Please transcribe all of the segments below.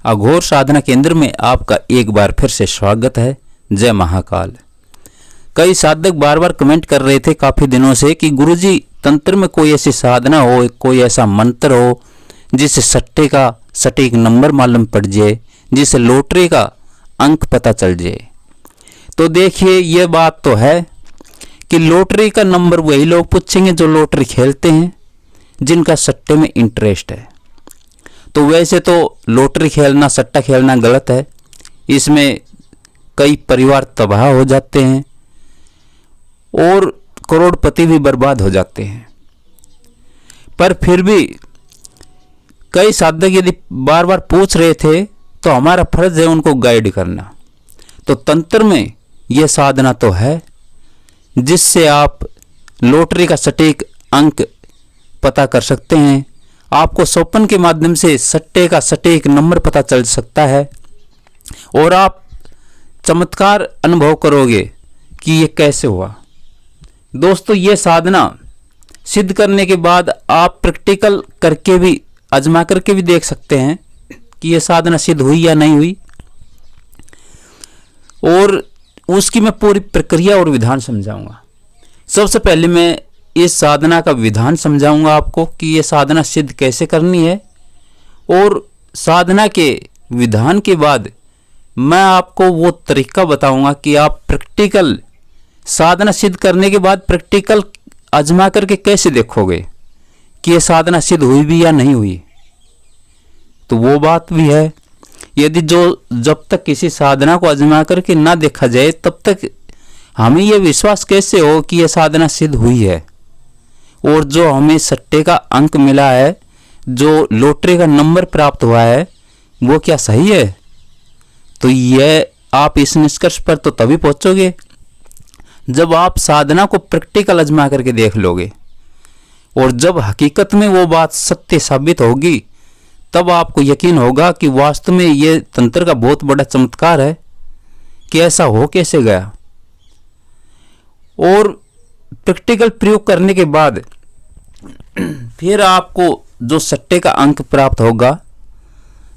अघोर साधना केंद्र में आपका एक बार फिर से स्वागत है। जय महाकाल। कई साधक बार बार कमेंट कर रहे थे काफ़ी दिनों से कि गुरुजी तंत्र में कोई ऐसी साधना हो, कोई ऐसा मंत्र हो जिससे सट्टे का सटीक नंबर मालूम पड़ जाए, जिससे लॉटरी का अंक पता चल जाए। तो देखिए, ये बात तो है कि लॉटरी का नंबर वही लोग पूछेंगे जो लॉटरी खेलते हैं, जिनका सट्टे में इंटरेस्ट है। तो वैसे तो लॉटरी खेलना, सट्टा खेलना गलत है। इसमें कई परिवार तबाह हो जाते हैं और करोड़पति भी बर्बाद हो जाते हैं। पर फिर भी कई साधक यदि बार बार पूछ रहे थे तो हमारा फर्ज है उनको गाइड करना। तो तंत्र में यह साधना तो है जिससे आप लॉटरी का सटीक अंक पता कर सकते हैं। आपको स्वप्न के माध्यम से सट्टे का सटीक नंबर पता चल सकता है और आप चमत्कार अनुभव करोगे कि ये कैसे हुआ। दोस्तों, ये साधना सिद्ध करने के बाद आप प्रैक्टिकल करके भी, आजमा करके भी देख सकते हैं कि ये साधना सिद्ध हुई या नहीं हुई। और उसकी मैं पूरी प्रक्रिया और विधान समझाऊंगा। सबसे पहले मैं इस साधना का विधान समझाऊंगा आपको कि ये साधना सिद्ध कैसे करनी है, और साधना के विधान के बाद मैं आपको वो तरीका बताऊंगा कि आप प्रैक्टिकल साधना सिद्ध करने के बाद प्रैक्टिकल आजमा करके कैसे देखोगे कि ये साधना सिद्ध हुई भी या नहीं हुई। तो वो बात भी है। यदि जब तक किसी साधना को आजमा करके ना देखा जाए तब तक हमें यह विश्वास कैसे हो कि यह साधना सिद्ध हुई है। और जो हमें सट्टे का अंक मिला है, जो लॉटरी का नंबर प्राप्त हुआ है, वो क्या सही है? तो यह आप इस निष्कर्ष पर तो तभी पहुंचोगे जब आप साधना को प्रैक्टिकल आजमा करके देख लोगे। और जब हकीकत में वो बात सत्य साबित होगी तब आपको यकीन होगा कि वास्तव में ये तंत्र का बहुत बड़ा चमत्कार है कि ऐसा हो कैसे गया। और प्रैक्टिकल प्रयोग करने के बाद फिर आपको जो सट्टे का अंक प्राप्त होगा,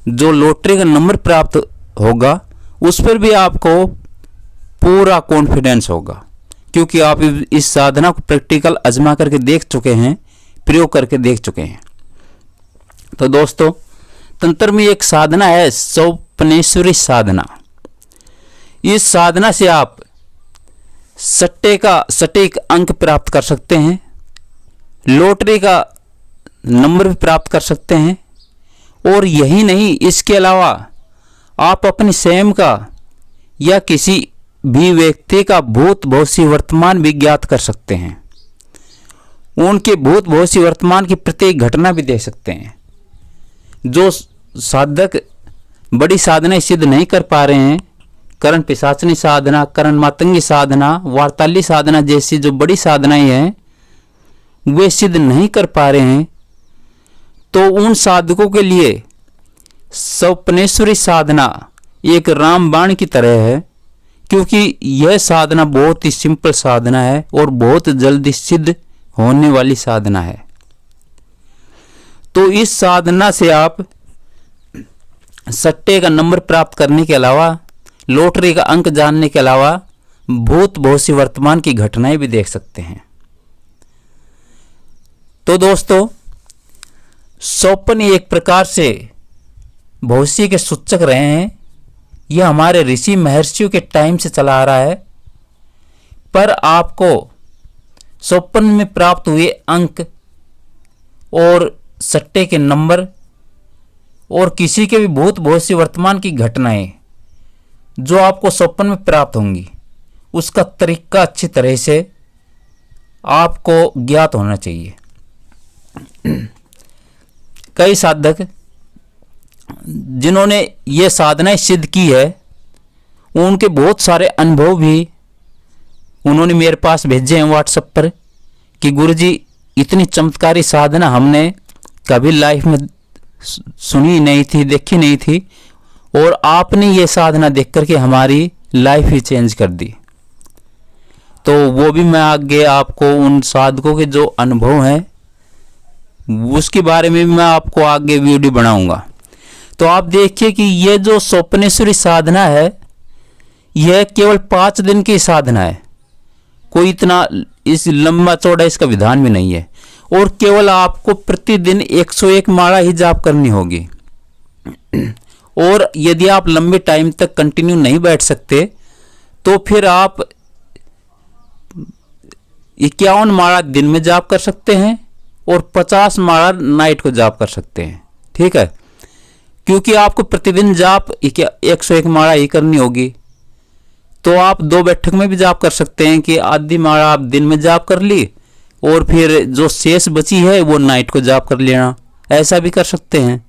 जो लॉटरी का नंबर प्राप्त होगा, उस पर भी आपको पूरा कॉन्फिडेंस होगा, क्योंकि आप इस साधना को प्रैक्टिकल आजमा करके देख चुके हैं, प्रयोग करके देख चुके हैं। तो दोस्तों, तंत्र में एक साधना है स्वप्नेश्वरी साधना। इस साधना से आप सट्टे का सटीक अंक प्राप्त कर सकते हैं, लॉटरी का नंबर भी प्राप्त कर सकते हैं। और यही नहीं, इसके अलावा आप अपनी स्वयं का या किसी भी व्यक्ति का भूत भविष्य वर्तमान भी ज्ञात कर सकते हैं। उनके भूत भविष्य वर्तमान की प्रत्येक घटना भी देख सकते हैं। जो साधक बड़ी साधनाएं सिद्ध नहीं कर पा रहे हैं, करण पिशाचनी साधना, करण मातंगी साधना, वार्ताली साधना जैसी जो बड़ी साधनाएं हैं वे सिद्ध नहीं कर पा रहे हैं, तो उन साधकों के लिए स्वप्नेश्वरी साधना एक रामबाण की तरह है, क्योंकि यह साधना बहुत ही सिंपल साधना है और बहुत जल्दी सिद्ध होने वाली साधना है। तो इस साधना से आप सट्टे का नंबर प्राप्त करने के अलावा, लॉटरी का अंक जानने के अलावा, भूत भविष्य वर्तमान की घटनाएं भी देख सकते हैं। तो दोस्तों, स्वप्न एक प्रकार से भविष्य के सूचक रहे हैं। यह हमारे ऋषि महर्षियों के टाइम से चला आ रहा है। पर आपको स्वप्न में प्राप्त हुए अंक और सट्टे के नंबर और किसी के भी भूत भविष्य वर्तमान की घटनाएं जो आपको स्वप्न में प्राप्त होंगी, उसका तरीका अच्छी तरह से आपको ज्ञात होना चाहिए। कई साधक जिन्होंने ये साधनाएं सिद्ध की है, उनके बहुत सारे अनुभव भी उन्होंने मेरे पास भेजे हैं व्हाट्सएप पर कि गुरुजी, इतनी चमत्कारी साधना हमने कभी लाइफ में सुनी नहीं थी, देखी नहीं थी, और आपने ये साधना देख करके हमारी लाइफ ही चेंज कर दी। तो वो भी मैं आगे आपको उन साधकों के जो अनुभव हैं उसके बारे में भी मैं आपको आगे वीडियो बनाऊंगा। तो आप देखिए कि ये जो स्वप्नेश्वरी साधना है, यह केवल 5 दिन की साधना है, कोई इतना इस लंबा चौड़ा इसका विधान भी नहीं है। और केवल आपको प्रतिदिन 101 माला ही जाप करनी होगी। और यदि आप लंबे टाइम तक कंटिन्यू नहीं बैठ सकते तो फिर आप 51 माला दिन में जाप कर सकते हैं और 50 माला नाइट को जाप कर सकते हैं। ठीक है, क्योंकि आपको प्रतिदिन जाप 101 माला ही करनी होगी। तो आप 2 बैठक में भी जाप कर सकते हैं कि आधी माला आप दिन में जाप कर ली और फिर जो शेष बची है वो नाइट को जाप कर लेना, ऐसा भी कर सकते हैं।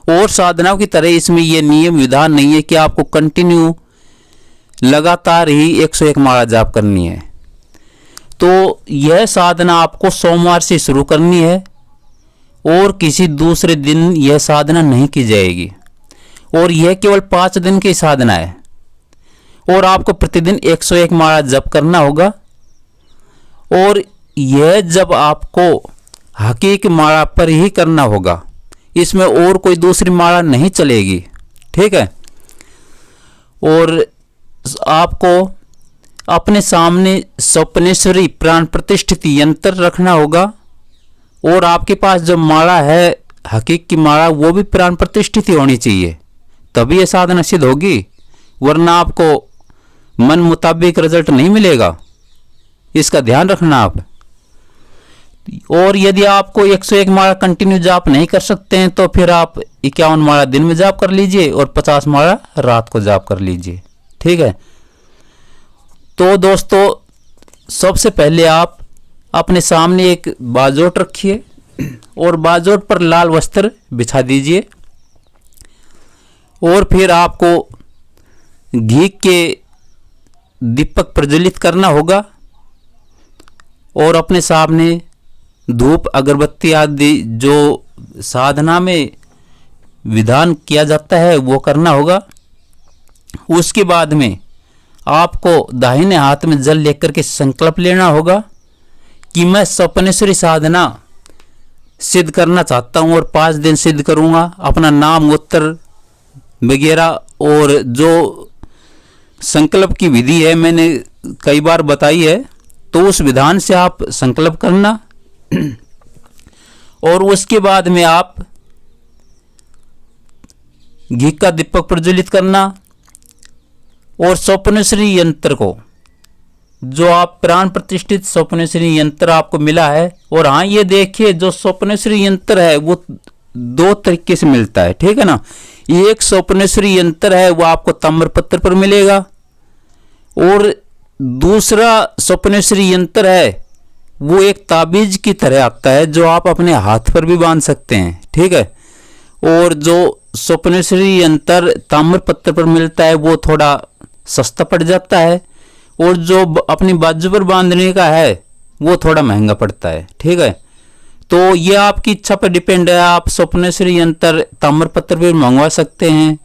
और साधनाओं की तरह इसमें यह नियम विधान नहीं है कि आपको कंटिन्यू लगातार ही 101 माला जाप करनी है। तो यह साधना आपको सोमवार से शुरू करनी है और किसी दूसरे दिन यह साधना नहीं की जाएगी। और यह केवल 5 दिन की साधना है और आपको प्रतिदिन 101 माला जप करना होगा। और यह जब आपको हकीकी माला पर ही करना होगा, इसमें और कोई दूसरी माला नहीं चलेगी। ठीक है, और आपको अपने सामने स्वप्नेश्वरी प्राण प्रतिष्ठित यंत्र रखना होगा और आपके पास जो माला है हकीकी माला वो भी प्राण प्रतिष्ठित ही होनी चाहिए, तभी यह साधना सिद्ध होगी, वरना आपको मन मुताबिक रिजल्ट नहीं मिलेगा। इसका ध्यान रखना आप। और यदि आपको 101 माला कंटिन्यू जाप नहीं कर सकते हैं तो फिर आप 51 माला दिन में जाप कर लीजिए और 50 माला रात को जाप कर लीजिए। ठीक है, तो दोस्तों सबसे पहले आप अपने सामने एक बाजोट रखिए और बाजोट पर लाल वस्त्र बिछा दीजिए और फिर आपको घी के दीपक प्रज्वलित करना होगा और अपने सामने धूप अगरबत्ती आदि जो साधना में विधान किया जाता है वो करना होगा। उसके बाद में आपको दाहिने हाथ में जल लेकर के संकल्प लेना होगा कि मैं स्वप्नेश्वरी साधना सिद्ध करना चाहता हूँ और 5 दिन सिद्ध करूँगा। अपना नाम गोत्र वगैरह और जो संकल्प की विधि है मैंने कई बार बताई है, तो उस विधान से आप संकल्प करना। और उसके बाद में आप घी का दीपक प्रज्वलित करना और स्वप्नेश्वरी यंत्र को, जो आप प्राण प्रतिष्ठित स्वप्नेश्वरी यंत्र आपको मिला है, और हाँ ये देखिए जो स्वप्नेश्वरी यंत्र है वो 2 तरीके से मिलता है। ठीक है ना, एक स्वप्नेश्वरी यंत्र है वो आपको ताम्रपत्र पर मिलेगा और दूसरा स्वप्नेश्वरी यंत्र है वो एक ताबीज की तरह आता है जो आप अपने हाथ पर भी बांध सकते हैं। ठीक है, और जो स्वप्नेश्वरी यंत्र ताम्रपत्र पर मिलता है वो थोड़ा सस्ता पड़ जाता है और जो अपनी बाजू पर बांधने का है वो थोड़ा महंगा पड़ता है। ठीक है, तो ये आपकी इच्छा पर डिपेंड है। आप स्वप्नेश्वरी यंत्र ताम्रपत्र पर मंगवा सकते हैं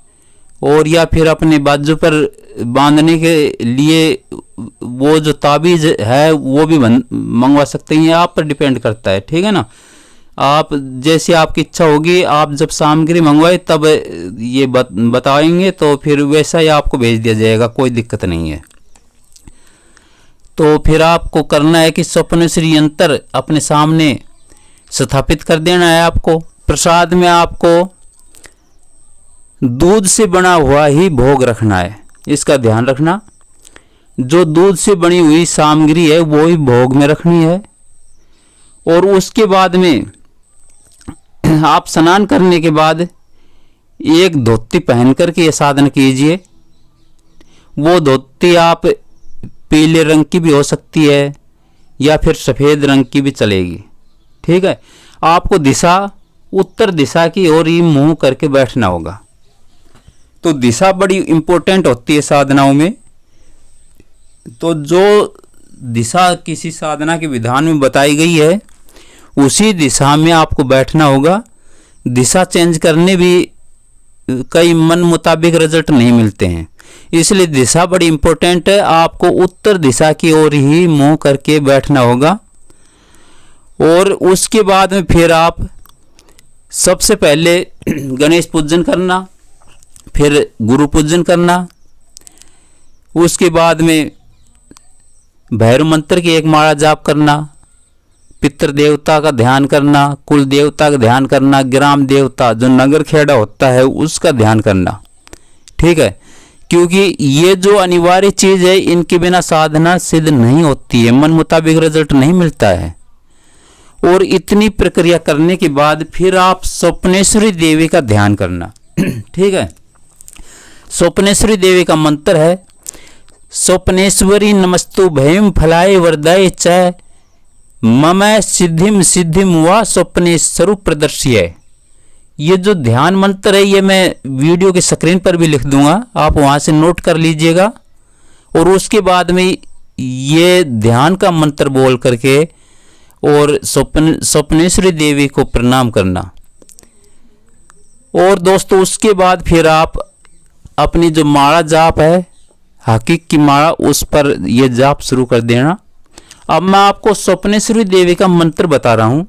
और या फिर अपने बाजू पर बांधने के लिए वो जो ताबीज है वो भी मंगवा सकते हैं, ये आप पर डिपेंड करता है। ठीक है ना, आप जैसे आपकी इच्छा होगी, आप जब सामग्री मंगवाए तब ये बताएंगे तो फिर वैसा ही आपको भेज दिया जाएगा, कोई दिक्कत नहीं है। तो फिर आपको करना है कि स्वप्नेश्वरी यंत्र अपने सामने स्थापित कर देना है। आपको प्रसाद में आपको दूध से बना हुआ ही भोग रखना है, इसका ध्यान रखना। जो दूध से बनी हुई सामग्री है वो ही भोग में रखनी है। और उसके बाद में आप स्नान करने के बाद एक धोती पहन करके ये साधन कीजिए। वो धोती आप पीले रंग की भी हो सकती है या फिर सफ़ेद रंग की भी चलेगी। ठीक है, आपको दिशा उत्तर दिशा की ओर ही मुंह करके बैठना होगा। तो दिशा बड़ी इंपॉर्टेंट होती है साधनाओं में। तो जो दिशा किसी साधना के विधान में बताई गई है उसी दिशा में आपको बैठना होगा। दिशा चेंज करने भी कई मन मुताबिक रिजल्ट नहीं मिलते हैं, इसलिए दिशा बड़ी इंपॉर्टेंट है। आपको उत्तर दिशा की ओर ही मुंह करके बैठना होगा। और उसके बाद में फिर आप सबसे पहले गणेश पूजन करना, फिर गुरु पूजन करना, उसके बाद में भैरव मंत्र की एक माला जाप करना, पितृ देवता का ध्यान करना, कुल देवता का ध्यान करना, ग्राम देवता जो नगर खेड़ा होता है उसका ध्यान करना। ठीक है, क्योंकि ये जो अनिवार्य चीज है इनके बिना साधना सिद्ध नहीं होती है, मन मुताबिक रिजल्ट नहीं मिलता है। और इतनी प्रक्रिया करने के बाद फिर आप स्वप्नेश्वरी देवी का ध्यान करना। ठीक है, स्वप्नेश्वरी देवी का मंत्र है स्वप्नेश्वरी नमस्तु भयम फलाय वरदाय च मम सिद्धिम सिद्धिम व स्वप्ने स्वरूप प्रदर्श्य। ये जो ध्यान मंत्र है ये मैं वीडियो के स्क्रीन पर भी लिख दूंगा, आप वहां से नोट कर लीजिएगा। और उसके बाद में ये ध्यान का मंत्र बोल करके और स्वप्नेश्वरी देवी को प्रणाम करना। और दोस्तों उसके बाद फिर आप अपनी जो माला जाप है हकीक की माला, उस पर यह जाप शुरू कर देना। अब मैं आपको स्वप्नेश्वरी देवी का मंत्र बता रहा हूं।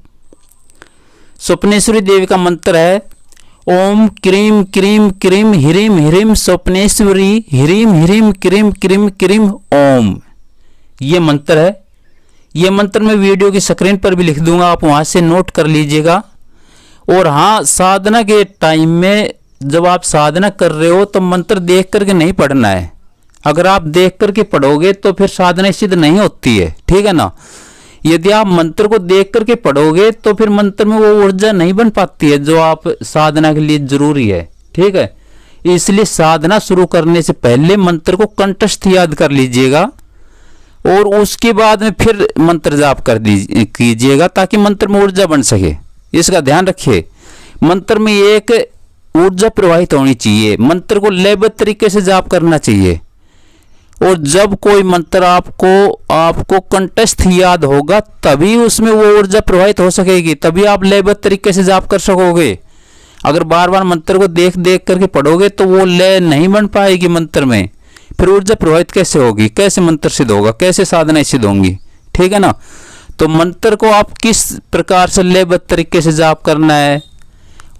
स्वप्नेश्वरी देवी का मंत्र है ओम क्रीम क्रीम क्रीम ह्रीम ह्रीम स्वप्नेश्वरी ह्रीम ह्रीम क्रीम क्रीम क्रीम ओम। ये मंत्र है। ये मंत्र मैं वीडियो की स्क्रीन पर भी लिख दूंगा, आप वहां से नोट कर लीजिएगा। और हाँ, साधना के टाइम में जब आप साधना कर रहे हो तो मंत्र देख करके नहीं पढ़ना है। अगर आप देख करके पढ़ोगे तो फिर साधना सिद्ध नहीं होती है। ठीक है ना, यदि आप मंत्र को देख करके पढ़ोगे तो फिर मंत्र में वो ऊर्जा नहीं बन पाती है जो आप साधना के लिए जरूरी है। ठीक है, इसलिए साधना शुरू करने से पहले मंत्र को कंठस्थ याद कर लीजिएगा और उसके बाद में फिर मंत्र जाप कर कीजिएगा ताकि मंत्र में ऊर्जा बन सके। इसका ध्यान रखिए, मंत्र में एक ऊर्जा प्रवाहित होनी चाहिए। मंत्र को लयबद्ध तरीके से जाप करना चाहिए। और जब कोई मंत्र आपको कंठस्थ याद होगा तभी उसमें वो ऊर्जा प्रवाहित हो सकेगी, तभी आप लयबद्ध तरीके से जाप कर सकोगे। अगर बार बार मंत्र को देख देख करके पढ़ोगे तो वो लय नहीं बन पाएगी मंत्र में, फिर ऊर्जा प्रवाहित कैसे होगी, कैसे मंत्र सिद्ध होगा, कैसे साधना सिद्ध होंगी। ठीक है ना, तो मंत्र को आप किस प्रकार से लयबद्ध तरीके से जाप करना है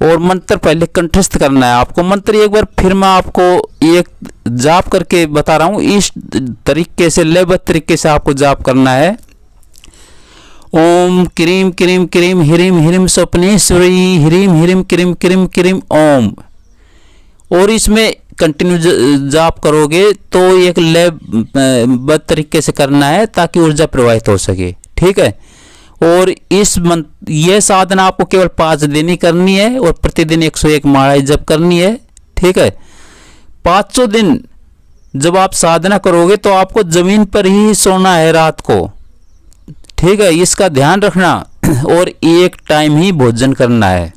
और मंत्र पहले कंठस्थ करना है आपको। मंत्र एक बार फिर मैं आपको एक जाप करके बता रहा हूं, इस तरीके से लयबद्ध तरीके से आपको जाप करना है। ओम क्रीम क्रीम क्रीम ह्रीम ह्रीम स्वप्नेश्वरी ह्रीम ह्रीम क्रीम क्रीम क्रीम ओम। और इसमें कंटिन्यू जाप करोगे तो एक लयबद्ध तरीके से करना है ताकि ऊर्जा प्रवाहित हो सके। ठीक है, और ये साधना आपको केवल 5 दिन ही करनी है और प्रतिदिन 101 माला जप करनी है। ठीक है, 500 दिन जब आप साधना करोगे तो आपको जमीन पर ही सोना है रात को। ठीक है, इसका ध्यान रखना। और एक टाइम ही भोजन करना है,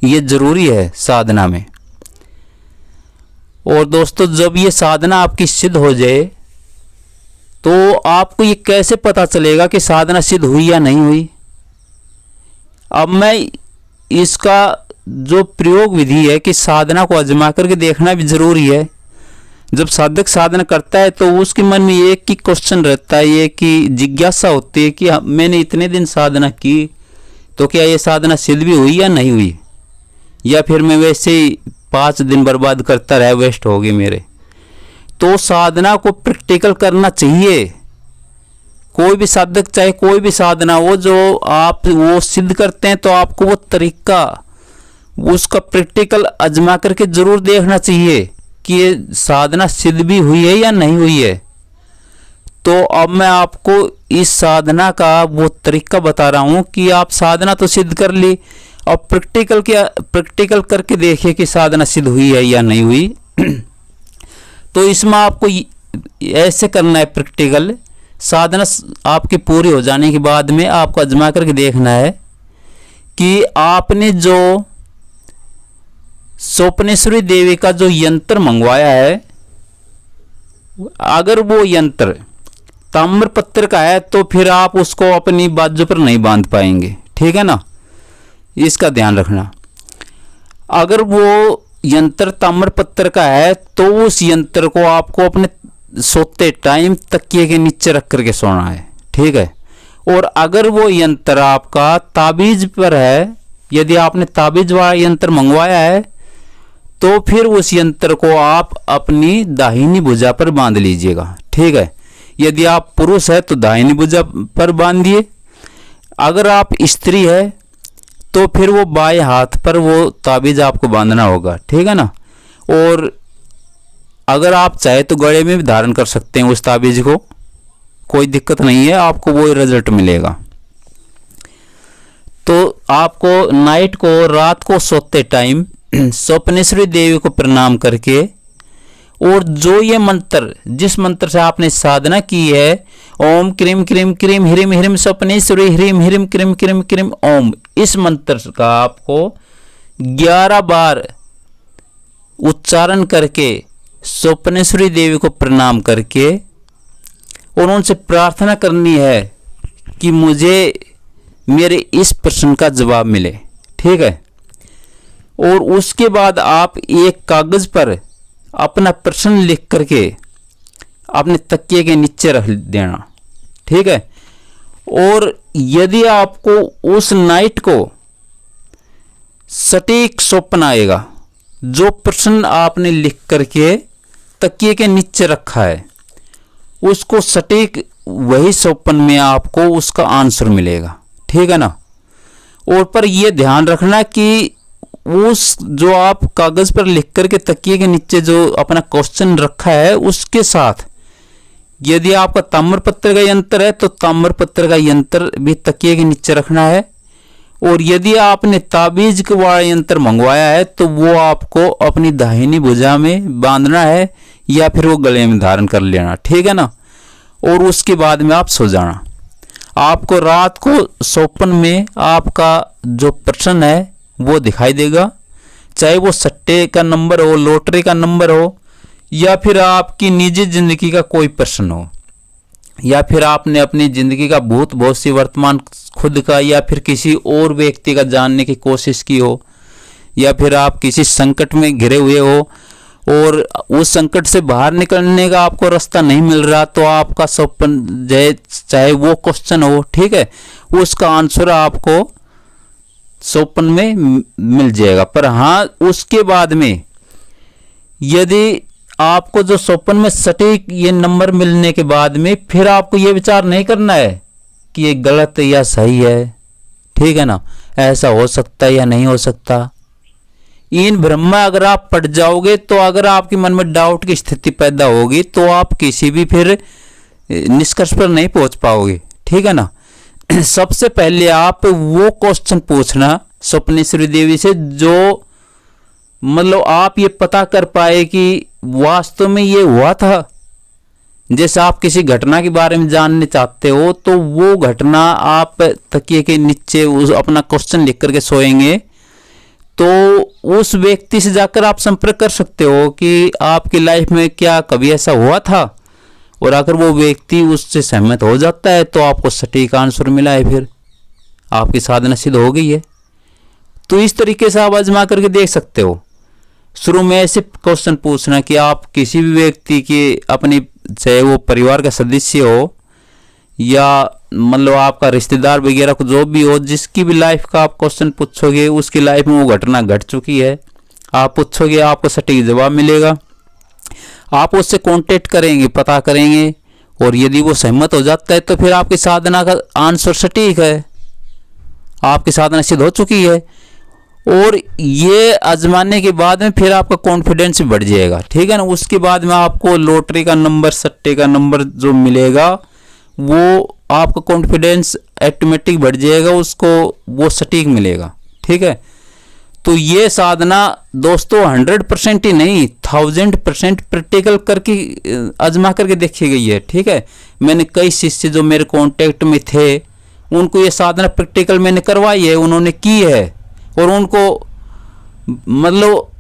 ये जरूरी है साधना में। और दोस्तों जब ये साधना आपकी सिद्ध हो जाए तो आपको ये कैसे पता चलेगा कि साधना सिद्ध हुई या नहीं हुई। अब मैं इसका जो प्रयोग विधि है कि साधना को आजमा करके देखना भी जरूरी है। जब साधक साधना करता है तो उसके मन में एक ही क्वेश्चन रहता है, ये कि जिज्ञासा होती है कि मैंने इतने दिन साधना की तो क्या ये साधना सिद्ध भी हुई या नहीं हुई, या फिर मैं वैसे ही 5 दिन बर्बाद करता रहा, वेस्ट हो गए मेरे। तो साधना को प्रैक्टिकल करना चाहिए। कोई भी साधक चाहे कोई भी साधना हो जो आप वो सिद्ध करते हैं तो आपको वो तरीका उसका प्रैक्टिकल आजमा करके जरूर देखना चाहिए कि ये साधना सिद्ध भी हुई है या नहीं हुई है। तो अब मैं आपको इस साधना का वो तरीका बता रहा हूं कि आप साधना तो सिद्ध कर ली, अब प्रैक्टिकल करके देखिए कि साधना सिद्ध हुई है या नहीं हुई। तो इसमें आपको ऐसे करना है प्रैक्टिकल। साधना आपकी पूरी हो जाने के बाद में आपको आजमा करके देखना है कि आपने जो स्वप्नेश्वरी देवी का जो यंत्र मंगवाया है, अगर वो यंत्र ताम्र पत्थर का है तो फिर आप उसको अपनी बाजू पर नहीं बांध पाएंगे। ठीक है ना, इसका ध्यान रखना। अगर वो यंत्र ताम्र पत्थर का है तो उस यंत्र को आपको अपने सोते टाइम तकिए के नीचे रख करके सोना है। ठीक है, और अगर वो यंत्र आपका ताबीज पर है यदि आपने ताबीज वाला यंत्र मंगवाया है तो फिर उस यंत्र को आप अपनी दाहिनी भुजा पर बांध लीजिएगा, ठीक है। यदि आप पुरुष है तो दाहिनी भुजा पर बांधिए, अगर आप स्त्री है तो फिर वो बाएं हाथ पर वो ताबीज आपको बांधना होगा, ठीक है ना। और अगर आप चाहे तो गले में भी धारण कर सकते हैं उस ताबीज को, कोई दिक्कत नहीं है, आपको वो रिजल्ट मिलेगा। तो आपको नाइट को, रात को सोते टाइम स्वप्नेश्वरी देवी को प्रणाम करके, और जो ये मंत्र, जिस मंत्र से आपने साधना की है, ओम क्रीम क्रीम क्रीम ह्रीम ह्रीम स्वप्नेश्वरी ह्रीम ह्रीम क्रीम क्रीम क्रीम ओम, इस मंत्र का आपको 11 बार उच्चारण करके स्वप्नेश्वरी देवी को प्रणाम करके और उनसे प्रार्थना करनी है कि मुझे मेरे इस प्रश्न का जवाब मिले, ठीक है। और उसके बाद आप एक कागज पर अपना प्रश्न लिख करके अपने तकिए के नीचे रख देना, ठीक है। और यदि आपको उस नाइट को सटीक स्वप्न आएगा, जो प्रश्न आपने लिख करके तकिए के नीचे रखा है उसको सटीक वही स्वप्न में आपको उसका आंसर मिलेगा, ठीक है ना। और पर यह ध्यान रखना कि उस जो आप कागज पर लिख करके तकिए के नीचे जो अपना क्वेश्चन रखा है उसके साथ यदि आपका ताम्रपत्र का यंत्र है तो ताम्रपत्र का यंत्र भी तकिए के नीचे रखना है। और यदि आपने ताबीज वाला यंत्र मंगवाया है तो वो आपको अपनी दाहिनी भुजा में बांधना है या फिर वो गले में धारण कर लेना, ठीक है ना। और उसके बाद में आप सो जाना। आपको रात को स्वप्न में आपका जो प्रश्न है वो दिखाई देगा, चाहे वो सट्टे का नंबर हो, लॉटरी का नंबर हो, या फिर आपकी निजी जिंदगी का कोई प्रश्न हो, या फिर आपने अपनी जिंदगी का भूत भविष्य वर्तमान खुद का या फिर किसी और व्यक्ति का जानने की कोशिश की हो, या फिर आप किसी संकट में घिरे हुए हो और उस संकट से बाहर निकलने का आपको रास्ता नहीं मिल रहा, तो आपका स्वप्न चाहे वो क्वेश्चन हो, ठीक है, उसका आंसर आपको स्वप्न में मिल जाएगा। पर हाँ, उसके बाद में यदि आपको जो स्वप्न में सटीक ये नंबर मिलने के बाद में फिर आपको ये विचार नहीं करना है कि ये गलत या सही है, ठीक है ना, ऐसा हो सकता है या नहीं हो सकता। इन भ्रम में अगर आप पड़ जाओगे तो अगर आपके मन में डाउट की स्थिति पैदा होगी तो आप किसी भी फिर निष्कर्ष पर नहीं पहुंच पाओगे, ठीक है ना। सबसे पहले आप वो क्वेश्चन पूछना स्वप्नेश्वरी देवी से जो मतलब आप ये पता कर पाए कि वास्तव में ये हुआ था। जैसे आप किसी घटना के बारे में जानने चाहते हो तो वो घटना आप तकिए के नीचे उस अपना क्वेश्चन लिख करके सोएंगे तो उस व्यक्ति से जाकर आप संपर्क कर सकते हो कि आपकी लाइफ में क्या कभी ऐसा हुआ था, और अगर वो व्यक्ति उससे सहमत हो जाता है तो आपको सटीक आंसर मिला है, फिर आपकी साधना सिद्ध हो गई है। तो इस तरीके से आप आजमा करके देख सकते हो। शुरू में ऐसे क्वेश्चन पूछना कि आप किसी भी व्यक्ति के अपनी, चाहे वो परिवार का सदस्य हो या मतलब आपका रिश्तेदार वगैरह को जो भी हो, जिसकी भी लाइफ का आप क्वेश्चन पूछोगे उसकी लाइफ में वो घटना घट चुकी है, आप पूछोगे आपको सटीक जवाब मिलेगा। आप उससे कांटेक्ट करेंगे, पता करेंगे, और यदि वो सहमत हो जाता है तो फिर आपकी साधना का आंसर सटीक है, आपकी साधना सिद्ध हो चुकी है। और ये आजमाने के बाद में फिर आपका कॉन्फिडेंस बढ़ जाएगा, ठीक है ना। उसके बाद में आपको लॉटरी का नंबर, सट्टे का नंबर जो मिलेगा वो आपका कॉन्फिडेंस ऑटोमेटिक बढ़ जाएगा, उसको वो सटीक मिलेगा, ठीक है। तो ये साधना दोस्तों 100% ही नहीं 1000% प्रैक्टिकल करके आजमा करके देखी गई है, ठीक है। मैंने कई शिष्य जो मेरे कांटेक्ट में थे उनको ये साधना प्रैक्टिकल मैंने करवाई है, उन्होंने की है, और उनको मतलब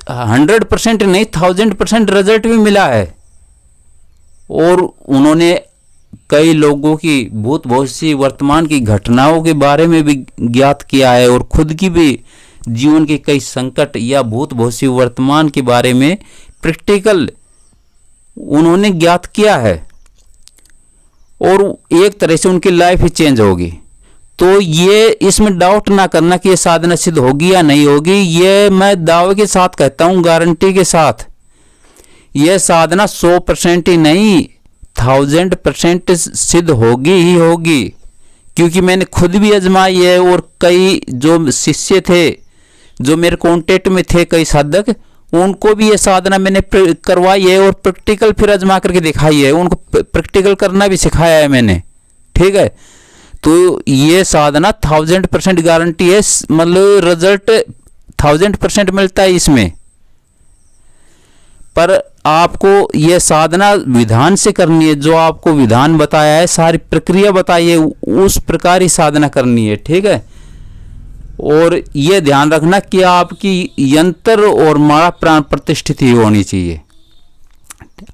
100% नहीं 1000% रिजल्ट भी मिला है। और उन्होंने कई लोगों की भूत भविष्य वर्तमान की घटनाओं के बारे में भी ज्ञात किया है, और खुद की भी जीवन के कई संकट या भूत भविष्य वर्तमान के बारे में प्रैक्टिकल उन्होंने ज्ञात किया है, और एक तरह से उनकी लाइफ ही चेंज होगी। तो ये इसमें डाउट ना करना कि ये साधना सिद्ध होगी या नहीं होगी। ये मैं दावे के साथ कहता हूँ, गारंटी के साथ, ये साधना 100% ही नहीं 1000% सिद्ध होगी ही होगी। क्योंकि मैंने खुद भी आजमाई है और कई जो शिष्य थे जो मेरे कांटेक्ट में थे, कई साधक, उनको भी ये साधना मैंने करवाई है और प्रैक्टिकल फिर आजमा करके दिखाई है, उनको प्रैक्टिकल करना भी सिखाया है मैंने। ठीक है, तो ये साधना 1000% गारंटी है, मतलब रिजल्ट 1000% मिलता है इसमें। पर आपको ये साधना विधान से करनी है, जो आपको विधान बताया है, सारी प्रक्रिया बताई है, उस प्रकार ही साधना करनी है। ठीक है, और ये ध्यान रखना कि आपकी यंत्र और माला प्राण प्रतिष्ठित ही होनी चाहिए।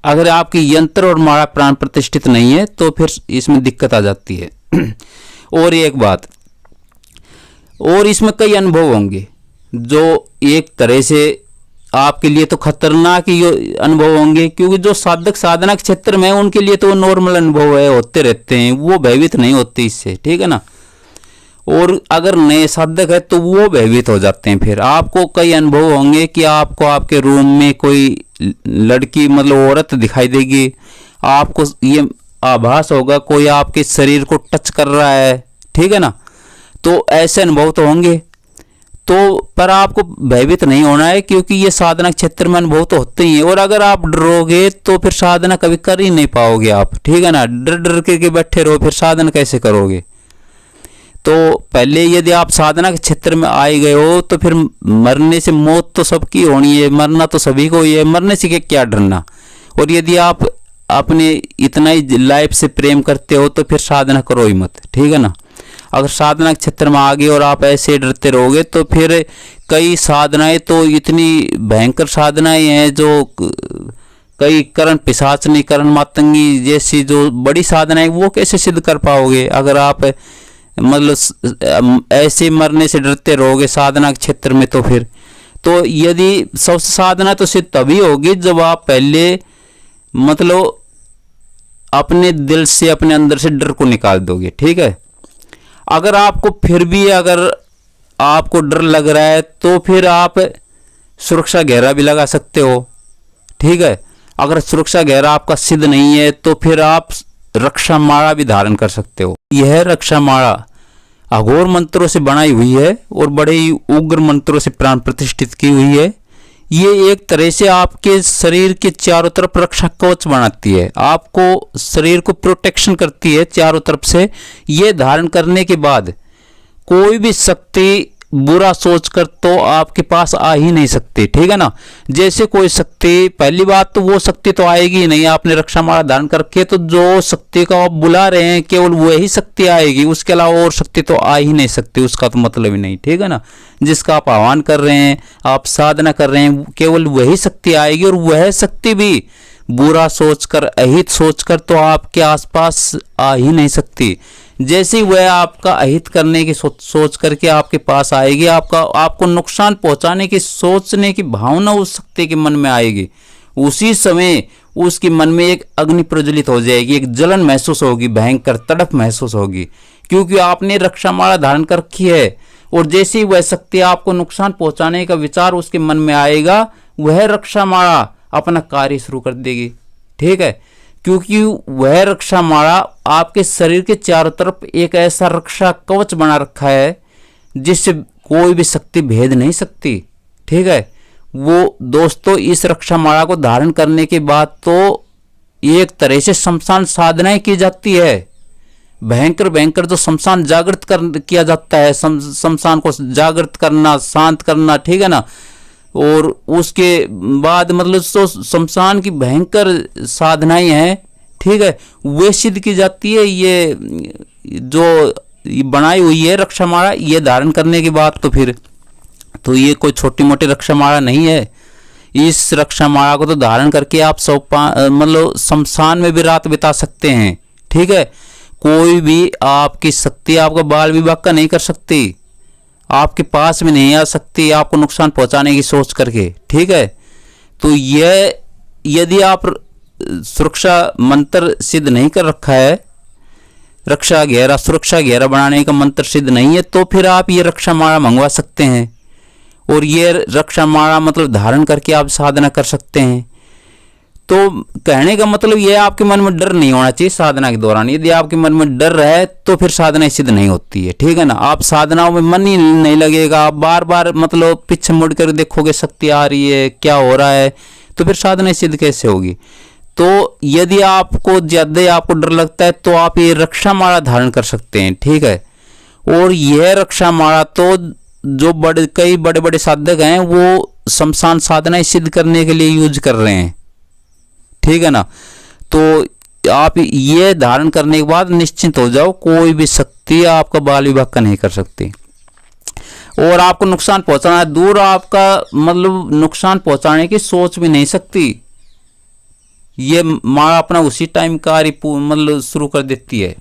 अगर आपकी यंत्र और माला प्राण प्रतिष्ठित नहीं है तो फिर इसमें दिक्कत आ जाती है। और एक बात और, इसमें कई अनुभव होंगे जो एक तरह से आपके लिए तो खतरनाक ही अनुभव होंगे, क्योंकि जो साधक साधना के क्षेत्र में है उनके लिए तो नॉर्मल अनुभव है, होते रहते हैं, वो भयभीत नहीं होते इससे। ठीक है ना, और अगर नए साधक है तो वो भयभीत हो जाते हैं। फिर आपको कई अनुभव होंगे कि आपको आपके रूम में कोई लड़की, मतलब औरत दिखाई देगी, आपको ये आभास होगा कोई आपके शरीर को टच कर रहा है। ठीक है ना, तो ऐसे अनुभव तो होंगे, तो पर आपको भयभीत नहीं होना है, क्योंकि ये साधना क्षेत्र में अनुभव तो होते ही है। और अगर आप डरोगे तो फिर साधना कभी कर ही नहीं पाओगे आप। ठीक है ना, डर डर के बैठे रहो, फिर साधना कैसे करोगे। तो पहले यदि आप साधना के क्षेत्र में आए गए हो तो फिर मरने से, मौत तो सबकी होनी है, मरना तो सभी को ही है, मरने से क्या डरना। और यदि आप अपने इतना ही लाइफ से प्रेम करते हो तो फिर साधना करो ही मत। ठीक है ना, अगर साधना के क्षेत्र में आ गए और आप ऐसे डरते रहोगे तो फिर कई साधनाएं तो इतनी भयंकर साधनाएं हैं, जो कई करण पिशाचनी, करण मातंगी जैसी जो बड़ी साधनाएं, वो कैसे सिद्ध कर पाओगे अगर आप मतलब ऐसे मरने से डरते रहोगे साधना के क्षेत्र में। तो फिर तो यदि सबसे साधना तो सिद्ध तभी होगी जब आप पहले मतलब अपने दिल से, अपने अंदर से डर को निकाल दोगे। ठीक है, अगर आपको फिर भी अगर आपको डर लग रहा है तो फिर आप सुरक्षा घेरा भी लगा सकते हो। ठीक है, अगर सुरक्षा घेरा आपका सिद्ध नहीं है तो फिर आप रक्षा माला भी धारण कर सकते हो। यह रक्षा माला अघोर मंत्रों से बनाई हुई है और बड़े ही उग्र मंत्रों से प्राण प्रतिष्ठित की हुई है। ये एक तरह से आपके शरीर के चारों तरफ रक्षा कवच बनाती है, आपको शरीर को प्रोटेक्शन करती है चारों तरफ से। ये धारण करने के बाद कोई भी शक्ति बुरा सोचकर तो आपके पास आ ही नहीं सकती। ठीक है ना, जैसे कोई शक्ति, पहली बात तो वो शक्ति तो आएगी ही नहीं। आपने रक्षा माला धारण करके तो जो शक्ति का आप बुला रहे हैं केवल वही शक्ति आएगी, उसके अलावा और शक्ति तो आ ही नहीं सकती, उसका तो मतलब ही नहीं। ठीक है ना, जिसका आप आह्वान कर रहे हैं, आप साधना कर रहे हैं, केवल वही शक्ति आएगी। और वह शक्ति भी बुरा सोचकर, अहित सोचकर तो आपके आसपास आ ही नहीं सकती। जैसे ही वह आपका अहित करने की सोच करके आपके पास आएगी, आपको नुकसान पहुंचाने की सोचने की भावना उस शक्ति के मन में आएगी, उसी समय उसके मन में एक अग्नि प्रज्वलित हो जाएगी, एक जलन महसूस होगी, भयंकर तड़प महसूस होगी, क्योंकि आपने रक्षा माला धारण कर रखी है। और जैसे ही वह शक्ति आपको नुकसान पहुंचाने का विचार उसके मन में आएगा, वह रक्षा माला अपना कार्य शुरू कर देगी। ठीक है, क्योंकि वह रक्षा माला आपके शरीर के चारों तरफ एक ऐसा रक्षा कवच बना रखा है जिससे कोई भी शक्ति भेद नहीं सकती। ठीक है, वो दोस्तों इस रक्षा माला को धारण करने के बाद तो एक तरह से शमशान साधनाएं की जाती है, भयंकर भयंकर जो शमशान जागृत किया जाता है, शमशान को जागृत करना, शांत करना। ठीक है ना, और उसके बाद मतलब तो शमशान की भयंकर साधनाएं हैं। ठीक है, वे सिद्ध की जाती है। ये जो बनाई हुई है रक्षा माला, ये धारण करने के बाद तो फिर तो ये कोई छोटी मोटी रक्षा माला नहीं है। इस रक्षा माला को तो धारण करके आप मतलब शमशान में भी रात बिता सकते हैं। ठीक है, कोई भी आपकी शक्ति आपका बाल विवाह का नहीं कर सकती, आपके पास में नहीं आ सकती आपको नुकसान पहुंचाने की सोच करके। ठीक है, तो यह यदि आप सुरक्षा मंत्र सिद्ध नहीं कर रखा है रक्षा घेरा सुरक्षा घेरा बनाने का मंत्र सिद्ध नहीं है, तो फिर आप ये रक्षा माला मंगवा सकते हैं और ये रक्षा माला मतलब धारण करके आप साधना कर सकते हैं। तो कहने का मतलब ये आपके मन में डर नहीं होना चाहिए साधना के दौरान। यदि आपके मन में डर है तो फिर साधना सिद्ध नहीं होती है, ठीक है ना। आप साधनाओं में मन ही नहीं लगेगा, आप बार बार मतलब पीछे मुड़ कर देखोगे शक्ति आ रही है क्या हो रहा है, तो फिर साधना सिद्ध कैसे होगी। तो यदि आपको ज़्यादा आपको डर लगता है तो आप ये रक्षा माला धारण कर सकते हैं, ठीक है। और यह रक्षा माला तो जो कई बड़े बड़े साधक हैं वो शमशान साधना सिद्ध करने के लिए यूज कर रहे हैं, ठीक है ना। तो आप ये धारण करने के बाद निश्चिंत हो जाओ, कोई भी शक्ति आपका बाल विभाग का नहीं कर सकती। और आपको नुकसान पहुंचाना दूर, आपका मतलब नुकसान पहुंचाने की सोच भी नहीं सकती। ये माँ अपना उसी टाइम कार्य मतलब शुरू कर देती है।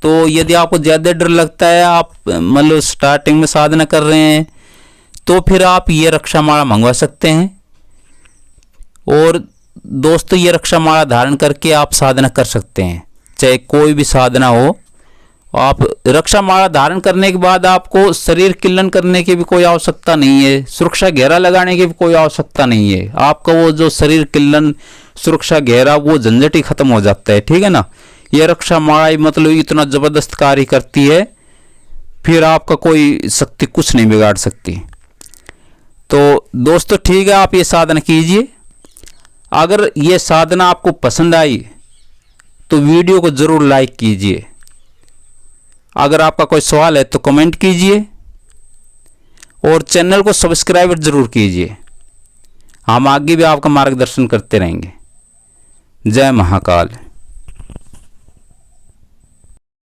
तो यदि आपको ज़्यादा डर लगता है, आप मतलब स्टार्टिंग में साधना कर रहे हैं, तो फिर आप ये रक्षा माला मंगवा सकते हैं। और दोस्तों ये रक्षा माला धारण करके आप साधना कर सकते हैं, चाहे कोई भी साधना हो। आप रक्षा माला धारण करने के बाद आपको शरीर किल्लन करने की भी कोई आवश्यकता नहीं है, सुरक्षा घेरा लगाने की भी कोई आवश्यकता नहीं है। आपका वो जो शरीर किल्लन सुरक्षा घेरा वो झंझट ही खत्म हो जाता है, ठीक है ना। ये रक्षा माला मतलब इतना जबरदस्त कार्य करती है, फिर आपका कोई शक्ति कुछ नहीं बिगाड़ सकती। तो दोस्तों ठीक है, आप ये साधना कीजिए। अगर ये साधना आपको पसंद आई तो वीडियो को जरूर लाइक कीजिए। अगर आपका कोई सवाल है तो कमेंट कीजिए और चैनल को सब्सक्राइब जरूर कीजिए। हम आगे भी आपका मार्गदर्शन करते रहेंगे। जय महाकाल।